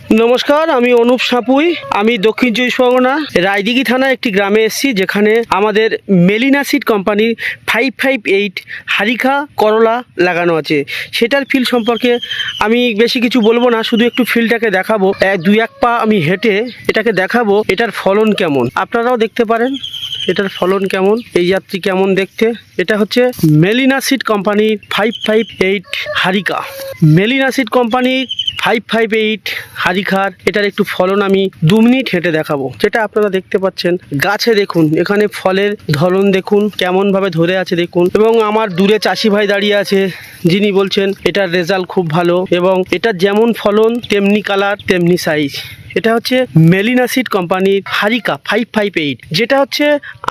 নমস্কার, আমি অনুপ সাপুই। আমি দক্ষিণ চব্বিশ পরগনা রায়দিঘি থানা একটি গ্রামে এসেছি, যেখানে আমাদের মেলিনা সিড কোম্পানির 558 হারিকা করলা লাগানো আছে। সেটার ফিল্ড সম্পর্কে আমি বেশি কিছু বলবো না, শুধু একটু ফিল্ডটাকে দেখাবো। দুই এক পা আমি হেঁটে এটাকে দেখাবো এটার ফলন কেমন। আপনারাও দেখতে পারেন এটার ফলন কেমন, এই যাত্রী কেমন দেখতে। এটা হচ্ছে মেলিনা সিড কোম্পানির 558 হারিকা। মেলিনা সিড কোম্পানির 558 হারিকার এটার একটু ফলন আমি 2 মিনিট হেঁটে দেখাবো। যেটা আপনারা দেখতে পাচ্ছেন, গাছে দেখুন, এখানে ফলের ধরন দেখুন কেমন ভাবে ধরে আছে দেখুন। এবং আমার দূরে চাষি ভাই দাঁড়িয়ে আছে, যিনি বলছেন এটার রেজাল্ট খুব ভালো এবং এটার যেমন ফলন তেমনি কালার তেমনি সাইজ। এটা হচ্ছে মেলিনা সিড কোম্পানির হারিকা 558, যেটা হচ্ছে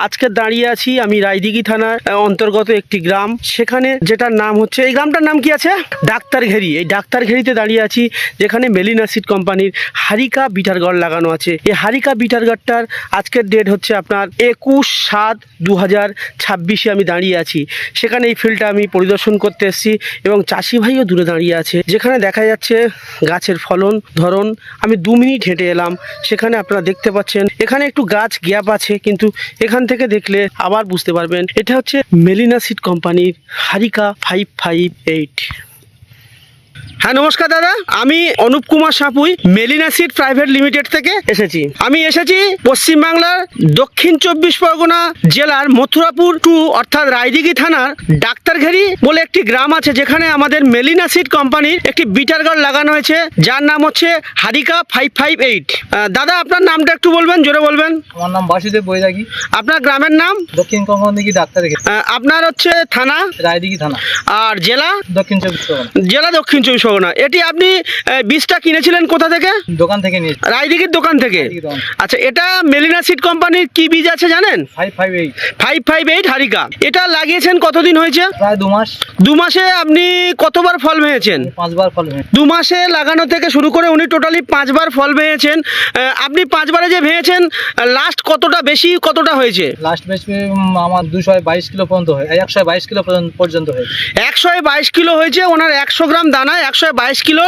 আজকে দাঁড়িয়ে আছি আমি রায়দিঘি থানার অন্তর্গত একটি গ্রাম। সেখানে যেটার নাম হচ্ছে, এই গ্রামটার নাম কি আছে, ডাক্তারঘেরি। এই ডাক্তারঘেরিতে দাঁড়িয়ে আছি, যেখানে মেলিনা সিড কোম্পানির হারিকা বিটার গড় লাগানো আছে। এই হারিকা বিটার গড়টার আজকের ডেট হচ্ছে আপনার 21/7/2026 আমি দাঁড়িয়ে আছি। সেখানে এই ফিল্ডটা আমি পরিদর্শন করতে এসেছি এবং চাষি ভাইও দূরে দাঁড়িয়ে আছে, যেখানে দেখা যাচ্ছে গাছের ফলন ধরন। আমি 2 মিনিট হেঁটে এলাম, সেখানে আপনারা দেখতে পাচ্ছেন এখানে একটু গাছ গ্যাপ আছে, কিন্তু এখান থেকে দেখলে আবার বুঝতে পারবেন এটা হচ্ছে মেলিনা সিড কোম্পানির হারিকা 558। হ্যাঁ নমস্কার দাদা, আমি Anup Kumar Sapui Melina seed private limited থেকে এসেছি। আমি এসেছি পশ্চিমবাংলার দক্ষিণ 24 পরগনা জেলার মথুরাপুর 2 অর্থাৎ রায়দিঘি থানার ডাক্তারঘেরি বলে একটি গ্রাম আছে, যেখানে আমাদের মেলিনা সিড কোম্পানির একটি বিটার গাছ লাগানো হয়েছে, যার নাম হচ্ছে হারিকা 558। দাদা আপনার নামটা একটু বলবেন, জোরে বলবেন। আমার নাম বাসুদেব বৈরাগী। আপনার গ্রামের নাম? দক্ষিণ কঙ্কনদিঘি ডাক্তারঘেরি। আপনার হচ্ছে থানা? রায়দিঘি থানা। আর জেলা? দক্ষিণ 24 পরগনা। জেলা দক্ষিণ 24 পরগনা। এটি আপনি বীজটা কিনেছিলেন কোথা থেকে? দোকান থেকে নিয়েছি। রায়দিঘির দোকান থেকে। আচ্ছা, এটা মেলিনা সিড কোম্পানির কি বীজ আছে জানেন? 558 হারিকা। এটা লাগিয়েছেন কতদিন হয়েছে? প্রায় 2 মাস। 2 মাসে আপনি কতবার ফল পেয়েছেন? 5 বার ফল পেয়েছি। 2 মাসে লাগানো থেকে শুরু করে উনি টোটালি 5 বার ফল পেয়েছেন। আপনি 5 বারে যে পেয়েছেন, লাস্ট কতটা বেশি কতটা হয়েছে? লাস্ট বেশি আমার 222 কিলো পর্যন্ত হয়, 122 কিলো পর্যন্ত হয়েছে। 122 কিলো হয়েছে ওনার 100 গ্রাম দানায়। 122 কিলো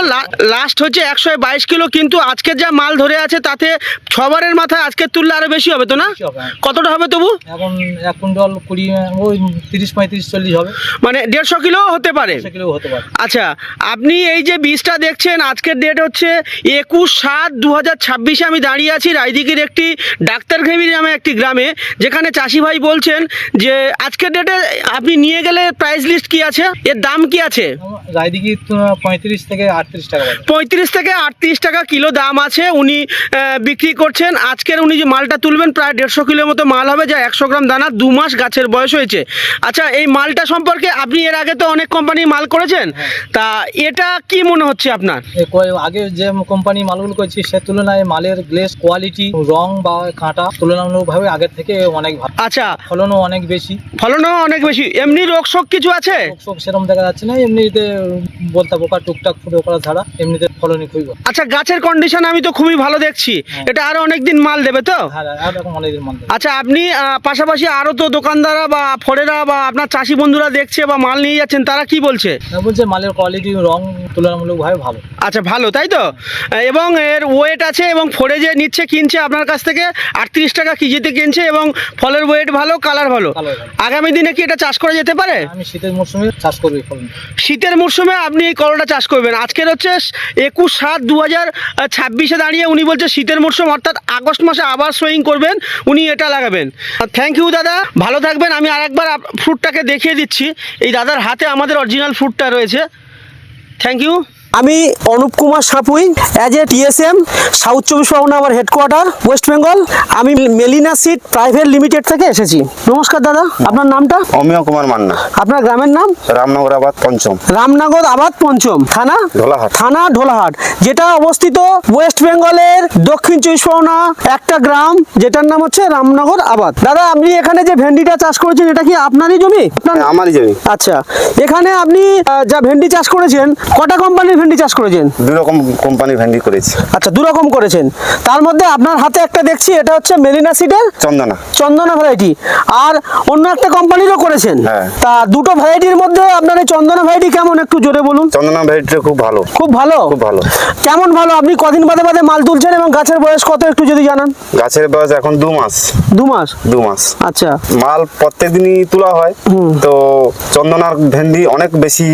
লাস্ট হচ্ছে 122 কিলো। কিন্তু আজকের যা মাল ধরে আছে তাতে 6 বারের মাথায় আজকের তুললে আরো বেশি হবে তো না? কতটা হবে তবু? এখন 1 কুইন্টাল 20 ওই 30 35 40 হবে, মানে 150 কিলো হতে পারে। 150 কিলো হতে পারে। আচ্ছা, আপনি এই যে বীজটা দেখছেন, আজকের ডেট হচ্ছে 21/7/2026। আমি দাঁড়িয়ে আছি রায়দিঘির একটি ডাক্তারঘেরি নামে একটি গ্রামে, যেখানে চাষি ভাই বলছেন যে আজকের ডেটে আপনি নিয়ে গেলে প্রাইস লিস্ট কি আছে, এর দাম কি আছে? রায়দিঘি 35 থেকে 38 টাকা। 35 থেকে 38 টাকা কিলো দাম আছে। উনি বিক্রি করছেন। আজকের উনি যে মালটা তুলবেন প্রায় 150 কিলোর মতো মাল হবে, যা 100 গ্রাম দানা। 2 মাস গাছের বয়স হয়েছে। আচ্ছা, এই মালটা সম্পর্কে আপনি এর আগে তো অনেক কোম্পানির মাল করেছেন, তা এটা কি মনে হচ্ছে আপনার? আগে যে কোম্পানি মালগুলো করেছি সে তুলনায় মালের গ্লেস কোয়ালিটি, রং বা কাঁটা তুলনামূলকভাবে আগের থেকে অনেক ভালো। আচ্ছা, ফলনও অনেক বেশি। এমনি রোগ শোক কিছু আছে? রোগ সেরকম দেখা যাচ্ছে না, এমনিতে বলতে পোকা টুকটাক ফুটে করা ছাড়া এমনিতে ফলনই খুবই ভালো। আচ্ছা, গাছের কন্ডিশন আমি তো খুবই ভালো দেখছি। এটা আরো অনেকদিন মাল দেবে তো? হ্যাঁ, আর এখন অনেকদিন মাল দেবে। আচ্ছা, আপনি পাশাপাশি আরো তো দোকানদাররা বা ফরেরা বা আপনার চাষি বন্ধুরা দেখছে বা মাল নিয়ে যাচ্ছেন, তারা কি বলছে? বলছে মালের কোয়ালিটি, রং তুলনামূলকভাবে ভালো। আচ্ছা, ভালো তাই তো? এবং এর ওয়েট আছে, এবং ফরে যে নিচ্ছে কিনছে আপনার কাছ থেকে 38 টাকা কেজিতে কিনছে, এবং ফলের ওয়েট ভালো, কালার ভালো। আগামী দিনে কি এটা চাষ করা যেতে পারে? আমি শীতের মরশুমে চাষ করবো। শীতের মরশুমে আপনি এই করলাটা চাষ করবেন। আজকের হচ্ছে 21/7/2026 দাঁড়িয়ে উনি বলছে শীতের মরশুম অর্থাৎ আগস্ট মাসে আবার সোয়িং করবেন, উনি এটা লাগাবেন। থ্যাংক ইউ দাদা, ভালো থাকবেন। আমি আরেকবার ফ্রুটটাকে দেখিয়ে দিচ্ছি। এই দাদার হাতে আমাদের অরিজিনাল ফ্রুটটা রয়েছে। Thank you. আমি Anup Kumar Sapui, as a TSM south 24 Parganas আমার হেডকোয়ার্টার, ওয়েস্ট বেঙ্গল। আমি মেলিনা সিড প্রাইভেট লিমিটেড থেকে এসেছি। নমস্কার দাদা, আপনার নামটা? অমিয় কুমার মান্না। আপনার গ্রামের নাম? রামনগর আবাদ পঞ্চম। রামনগর আবাদ পঞ্চম, থানা? ঢোলাহাট। থানা ঢোলাহাট, যেটা অবস্থিত ওয়েস্ট বেঙ্গলের দক্ষিণ 24 পরগনা একটা গ্রাম, যেটার নাম হচ্ছে রামনগর আবাদ। দাদা, আপনি এখানে যে ভেন্ডিটা চাষ করেছেন, এটা কি আপনারই জমি? আমারই জমি। আচ্ছা, এখানে আপনি যা ভেন্ডি চাষ করেছেন, কটা কোম্পানির ভেন্ডি ভেন্ডি চাষ করেছেন? দুই রকম কোম্পানি ভেন্ডি করেছি। আচ্ছা, দু রকম করেছেন। তার মধ্যে আপনার হাতে একটা দেখছি, এটা হচ্ছে মেলিনা সিডের চন্দনা। চন্দনা ভ্যারাইটি, আর অন্য একটা কোম্পানিরও করেছেন। হ্যাঁ। তা দুটো ভ্যারাইটির মধ্যে আপনার এই চন্দনা ভ্যারাইটি কেমন, একটু জোরে বলুন। চন্দনা ভেন্ডিটা খুব ভালো। খুব ভালো? খুব ভালো। কেমন ভালো? আপনি কদিন বাদে বাদে মাল তুলছেন এবং গাছের বয়স কত একটু যদি জানান। গাছের বয়স এখন 2 মাস। 2 মাস? 2 মাস। আচ্ছা। মাল প্রত্যেক দিনই তোলা হয়, তো চন্দনার ভেন্ডি অনেক বেশি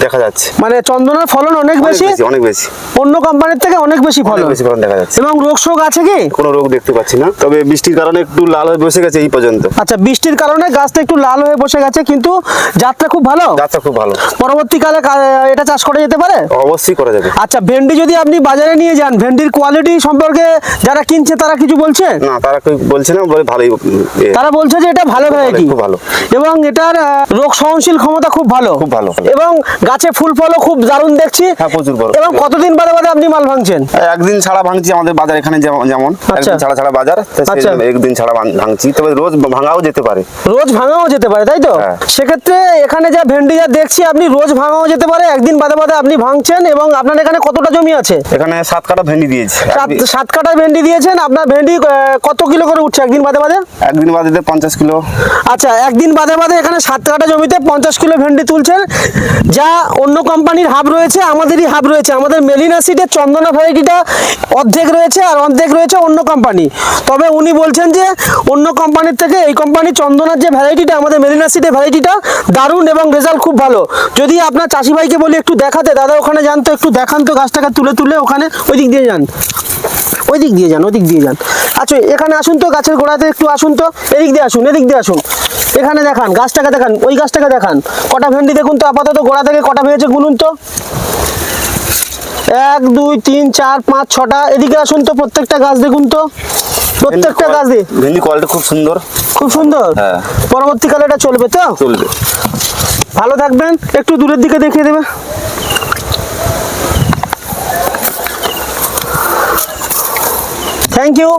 দেখা যাচ্ছে। মানে চন্দনার ফলন অনেক বেশি, অনেক বেশি, অন্য কোম্পানির থেকে অনেক বেশি অনেক ফলন। বেশি ফলন দেখা যাচ্ছে। এবং রোগ শোক আছে কি? কোনো রোগ দেখতে পাচ্ছি না, তবে বৃষ্টির কারণে একটু লাল হয়ে বসে গেছে এই পর্যন্ত। আচ্ছা, বৃষ্টির কারণে গাছটা একটু লাল হয়ে বসে গেছে, কিন্তু জাতটা খুব ভালো। গাছটা খুব ভালো। পরবর্তীকালে এটা চাষ করা যেতে পারে? অবশ্যই করা যাবে। আচ্ছা, ভেন্ডি যদি আপনি বাজারে নিয়ে যান, ভেন্ডির কোয়ালিটি সম্পর্কে যারা কিনছে তারা কিছু বলছে? না, তারা কেউ বলছে না, বলে ভালোই। তারা বলছে যে এটা ভালো ভ্যারাইটি, খুব ভালো, এবং এটার রোগ সহনশীল ক্ষমতা খুব ভালো। খুব ভালো। এবং গাছে ফুল ফলও খুব দারুণ দেখছি। হ্যাঁ, প্রচুর বড়। এবং কতদিন বাদে বাদে আপনি মাল ভাঙছেন? একদিন ছাড়া ভাঙছি, আমাদের বাজার এখানে যেমন আচ্ছা। একদিন ছাড়া ছাড়া বাজার, তো সেই আচ্ছা। জন্য একদিন ছাড়া ভাঙছি, তবে রোজ ভাঙাও যেতে পারে। রোজ ভাঙাও যেতে পারে, তাই তো? হ্যাঁ। সেক্ষেত্রে এখানে যা ভেন্ডি যা দেখছি, আপনি রোজ ভাঙাও যেতে পারে, একদিন বাদে বাদে আপনি ভাঙছেন। এবং আপনার এখানে কতটা জমি আছে? এখানে 7 কাঠা ভেন্ডি দিয়েছি। 7 কাঠা ভেন্ডি দিয়েছেন। আপনার ভেন্ডি কত কিলো করে উঠছে একদিন বাদে বাদে? একদিন বাদে 50 কিলো। আচ্ছা, একদিন বাদে বাদে এখানে 7 কাঠা জমিতে 50 কিলো ভেন্ডি তুলছেন। যা অন্য কোম্পানির হাব রয়েছে, আমাদেরই হাব রয়েছে। আমাদের মেলিনা সিডের চন্দনা ভ্যারাইটিটা অর্ধেক রয়েছে, আর অর্ধেক রয়েছে অন্য কোম্পানি। তবে উনি বলছেন যে অন্য কোম্পানির থেকে এই কোম্পানি চন্দনার যে ভ্যারাইটিটা, আমাদের মেলিনা সিডের ভ্যারাইটিটা দারুণ এবং রেজাল্ট খুব ভালো। যদি আপনার চাষি ভাইকে বলি একটু দেখাতে, দাদা ওখানে যান তো, একটু দেখান তো গাছটাকে তুলে তুলে। ওখানে ওই দিক দিয়ে যান, ওই দিক দিয়ে যান, ওই দিক দিয়ে যান। আচ্ছা, এখানে আসুন তো, গাছের গোড়াতে একটু আসুন তো, এদিক দিয়ে আসুন, এদিক দিয়ে আসুন। এখানে দেখান, গাছটাকে দেখান, ওই গাছটাকে দেখান। কটা ভেন্ডি দেখুন তো আপাতত, গোড়া থেকে কটা ভেঙেছে গুনুন তো। 1 2 3 4 5 6টা। এদিকে আসুন তো, প্রত্যেকটা গাছ দেখুন তো, প্রত্যেকটা গাছ দিয়ে ভেন্ডি কোয়ালিটি খুব সুন্দর। খুব সুন্দর। হ্যাঁ। পরবর্তীকালে এটা চলবে তো? চলবে। ভালো থাকবেন। একটু দূরের দিকে দেখিয়ে দেবে। Thank you.